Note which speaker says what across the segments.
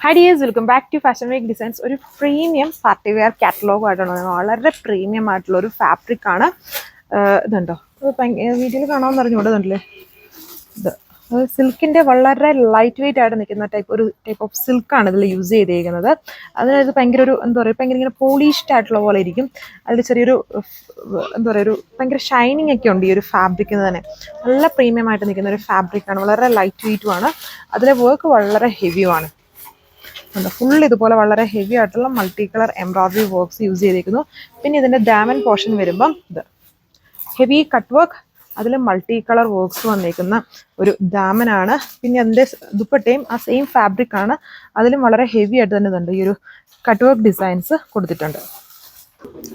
Speaker 1: Hi dears, welcome back to Fashion Week Designs. ഒരു premium party wear catalogue ആയിട്ടാണ് വളരെ premium ആയിട്ടുള്ള ഒരു ഫാബ്രിക് ആണ്. ഇതുണ്ടോ വീഡിയോയിൽ കാണാമെന്ന് അറിഞ്ഞുകൊണ്ടല്ലേ ഇത് സിൽക്കിൻ്റെ വളരെ ലൈറ്റ് വെയിറ്റ് ആയിട്ട് നിൽക്കുന്ന ടൈപ്പ് ഓഫ് സിൽക്കാണ് ഇതിൽ യൂസ് ചെയ്തിരിക്കുന്നത്. അതായത് ഭയങ്കര ഒരു എന്താ പറയുക ഭയങ്കര ഇങ്ങനെ പോളിഷ്ഡ് ആയിട്ടുള്ള പോലെ ഇരിക്കും. അതിൽ ചെറിയൊരു എന്താ പറയുക ഒരു ഭയങ്കര ഷൈനിങ് ഒക്കെ ഉണ്ട് ഈ ഒരു ഫാബ്രിക്കിന് തന്നെ. നല്ല പ്രീമിയം ആയിട്ട് നിൽക്കുന്ന ഒരു ഫാബ്രിക്കാണ്, വളരെ ലൈറ്റ് വെയിറ്റുമാണ്. അതിലെ വർക്ക് വളരെ ഹെവിയുമാണ്. ഫുൾ ഇതുപോലെ വളരെ ഹെവി ആയിട്ടുള്ള multi colour embroidery works use ചെയ്തിരിക്കുന്നു. പിന്നെ ഇതിൻ്റെ ഡാമൻ പോർഷൻ വരുമ്പം ഇത് ഹെവി കട്ട് വർക്ക്, അതിൽ മൾട്ടി കളർ വർക്ക്സ് വന്നിരിക്കുന്ന ഒരു ഡാമനാണ്. പിന്നെ അതിൻ്റെ ദുപ്പട്ടയും ആ സെയിം ഫാബ്രിക് ആണ്, അതിലും വളരെ ഹെവി ആയിട്ട് തന്നെ ഇതുണ്ട്. ഈ ഒരു കട്ട് വർക്ക് ഡിസൈൻസ് കൊടുത്തിട്ടുണ്ട്.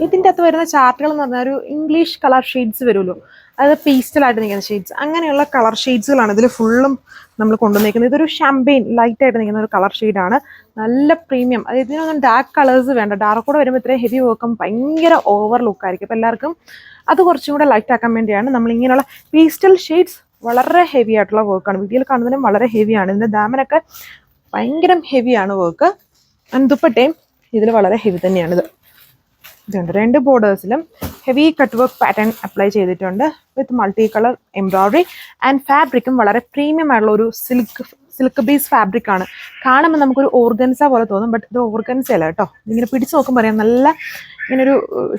Speaker 1: ഇതിൻ്റെ അകത്ത് വരുന്ന ചാർട്ടുകൾ എന്ന് പറഞ്ഞാൽ ഒരു ഇംഗ്ലീഷ് കളർ ഷെയ്ഡ്സ് വരുമല്ലോ, അത് പേസ്റ്റലായിട്ട് നിൽക്കുന്ന ഷെയ്ഡ്സ്, അങ്ങനെയുള്ള കളർ ഷെയ്ഡ്സുകളാണ് ഇതിൽ ഫുള്ളും നമ്മൾ കൊണ്ടുവന്നിരിക്കുന്നത്. ഇതൊരു ഷാമ്പെയിൻ ലൈറ്റായിട്ട് നിൽക്കുന്ന ഒരു കളർ ഷെയ്ഡാണ്, നല്ല പ്രീമിയം. അത് ഇതിനൊന്നും ഡാർക്ക് കളേഴ്സ് വേണ്ട, ഡാർക്ക് കൂടെ വരുമ്പോൾ ഇത്രയും ഹെവി വർക്കും ഭയങ്കര ഓവർ ലുക്കായിരിക്കും. അപ്പോൾ എല്ലാവർക്കും അത് കുറച്ചും കൂടെ ലൈറ്റ് ആക്കാൻ വേണ്ടിയാണ് നമ്മൾ ഇങ്ങനെയുള്ള പേസ്റ്റൽ ഷെയ്ഡ്സ്. വളരെ ഹെവി ആയിട്ടുള്ള വർക്കാണ്, വീഡിയോയിൽ കാണുന്നതിനും വളരെ ഹെവിയാണ്. ഇതിൻ്റെ ദാമനൊക്കെ ഭയങ്കര ഹെവിയാണ് വർക്ക്. ദുപ്പട്ടയും ഇതിൽ വളരെ ഹെവി തന്നെയാണിത്. ഇതുണ്ട്, രണ്ട് ബോർഡേഴ്സിലും heavy cut work pattern apply ചെയ്തിട്ടുണ്ട് with multi colour embroidery. And ഫാബ്രിക്കും വളരെ പ്രീമിയം ആയിട്ടുള്ള ഒരു സിൽക്ക് ബേസ് ഫാബ്രിക് ആണ്. കാണുമ്പോൾ നമുക്കൊരു ഓർഗൻസ പോലെ തോന്നും, ബട്ട് ഇത് ഓർഗൻസ അല്ല കേട്ടോ. ഇങ്ങനെ പിടിച്ച് നോക്കുമ്പോൾ പറയാം, നല്ല ഇങ്ങനൊരു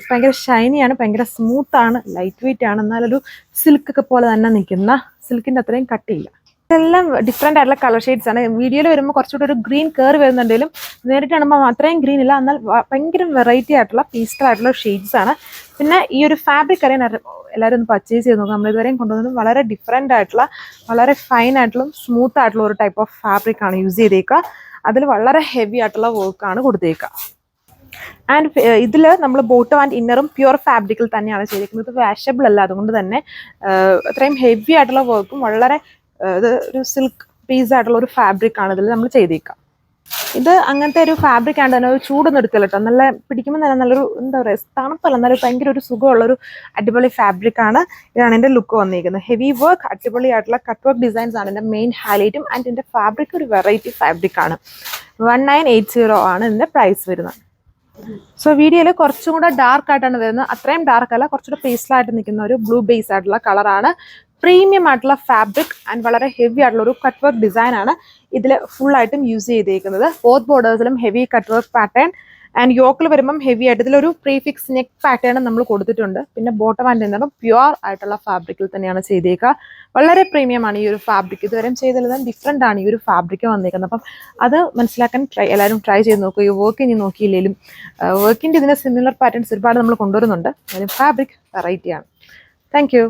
Speaker 1: ഭയങ്കര ഷൈനിയാണ്, ഭയങ്കര സ്മൂത്താണ്, ലൈറ്റ് വെയിറ്റ് ആണ്, എന്നാലൊരു സിൽക്കൊക്കെ പോലെ തന്നെ നിൽക്കുന്ന, സിൽക്കിൻ്റെ അത്രയും കട്ടിയില്ല. ഇതെല്ലാം ഡിഫറെൻ്റ് ആയിട്ടുള്ള കളർ ഷെയ്ഡ്സ് ആണ്. വീഡിയോയിൽ വരുമ്പോൾ കുറച്ചുകൂടി ഒരു ഗ്രീൻ കയറി വരുന്നുണ്ടെങ്കിലും നേരിട്ട് കാണുമ്പോൾ അത്രയും ഗ്രീൻ ഇല്ല, എന്നാൽ ഭയങ്കര വെറൈറ്റി ആയിട്ടുള്ള പീസ്റ്റൽ ആയിട്ടുള്ള ഷെയ്ഡ്സ് ആണ്. പിന്നെ ഈ ഒരു ഫാബ്രിക് അറിയാൻ എല്ലാവരും ഒന്ന് പർച്ചേസ് ചെയ്ത് നോക്കാം. നമ്മൾ ഇതുവരെയും കൊണ്ടുവന്നത് വളരെ ഡിഫറെൻ്റ് ആയിട്ടുള്ള, വളരെ ഫൈൻ ആയിട്ടുള്ള സ്മൂത്ത് ആയിട്ടുള്ള ഒരു ടൈപ്പ് ഓഫ് ഫാബ്രിക് ആണ് യൂസ് ചെയ്തേക്കുക. അതിൽ വളരെ ഹെവി ആയിട്ടുള്ള വർക്കാണ് കൊടുത്തേക്കുക. ആൻഡ് ഇതിൽ നമ്മൾ ബോട്ടം ആൻഡ് ഇന്നറും പ്യുവർ ഫാബ്രിക്കിൽ തന്നെയാണ് ചെയ്തിരിക്കുന്നത്. ഇത് വാഷബിൾ അല്ല, അതുകൊണ്ട് തന്നെ അത്രയും ഹെവി ആയിട്ടുള്ള വർക്കും വളരെ ഇത് ഒരു സിൽക്ക് പീസ് ആയിട്ടുള്ള ഒരു ഫാബ്രിക് ആണ് ഇതിൽ നമ്മൾ ചെയ്തേക്കുക. ഇത് അങ്ങനത്തെ ഒരു ഫാബ്രിക് ആണ് തന്നെ, ഒരു ചൂടൊന്നും എടുത്തില്ല കേട്ടോ. നല്ല പിടിക്കുമ്പോൾ തന്നെ നല്ലൊരു എന്താ പറയുക തണുപ്പല്ല, എന്നാലും ഭയങ്കര ഒരു സുഖമുള്ളൊരു അടിപൊളി ഫാബ്രിക് ആണ്. ഇതാണ് എൻ്റെ ലുക്ക് വന്നിരിക്കുന്നത്. ഹെവി വർക്ക്, അടിപൊളി ആയിട്ടുള്ള കട്ട് വർക്ക് ഡിസൈൻസ് ആണ് എൻ്റെ മെയിൻ ഹൈലൈറ്റും. ആൻഡ് ഇതിൻ്റെ ഫാബ്രിക് ഒരു വെറൈറ്റി ഫാബ്രിക് ആണ്. 1980 ആണ് ഇതിൻ്റെ പ്രൈസ് വരുന്നത്. സോ വീഡിയോയിൽ കുറച്ചും കൂടെ ഡാർക്ക് ആയിട്ടാണ് വരുന്നത്, അത്രയും ഡാർക്ക് അല്ല, കുറച്ചുകൂടെ പേസ്റ്റലായിട്ട് നിൽക്കുന്ന ഒരു ബ്ലൂ ബേസ് ആയിട്ടുള്ള കളറാണ്. പ്രീമിയം ആയിട്ടുള്ള ഫാബ്രിക് ആൻഡ് വളരെ ഹെവി ആയിട്ടുള്ള ഒരു കട്ട് വർക്ക് ഡിസൈൻ ആണ് ഇതിൽ ഫുള്ളായിട്ടും യൂസ് ചെയ്തിരിക്കുന്നത്. ബോത്ത് ബോർഡേഴ്സിലും heavy cut work pattern. And യോക്കിൽ വരുമ്പം ഹെവി ആയിട്ട് ഇതിലൊരു പ്രീഫിക്സ് നെക്ക് പാറ്റേൺ നമ്മൾ കൊടുത്തിട്ടുണ്ട്. പിന്നെ ബോട്ടം ആൻഡ് എന്താണ് പ്യുവർ ആയിട്ടുള്ള ഫാബ്രിക്കിൽ തന്നെയാണ് ചെയ്തേക്കുക. വളരെ പ്രീമിയം ആണ് ഈ ഒരു ഫാബ്രിക്. ഇതുവരെ ചെയ്തതെല്ലാം ഡിഫറെൻ്റ് ആണ് ഈ ഒരു ഫാബ്രിക് വന്നിരിക്കുന്നത്. അപ്പം അത് മനസ്സിലാക്കാൻ എല്ലാവരും ട്രൈ ചെയ്ത് നോക്കുക. ഈ വർക്ക് ഇനി നോക്കിയില്ലെങ്കിലും വർക്കിൻ്റെ ഇതിൻ്റെ സിമിലർ പാറ്റേൺസ് ഒരുപാട് നമ്മൾ കൊണ്ടുവരുന്നുണ്ട്. അതിന് ഫാബ്രിക് വെറൈറ്റിയാണ്. Thank you.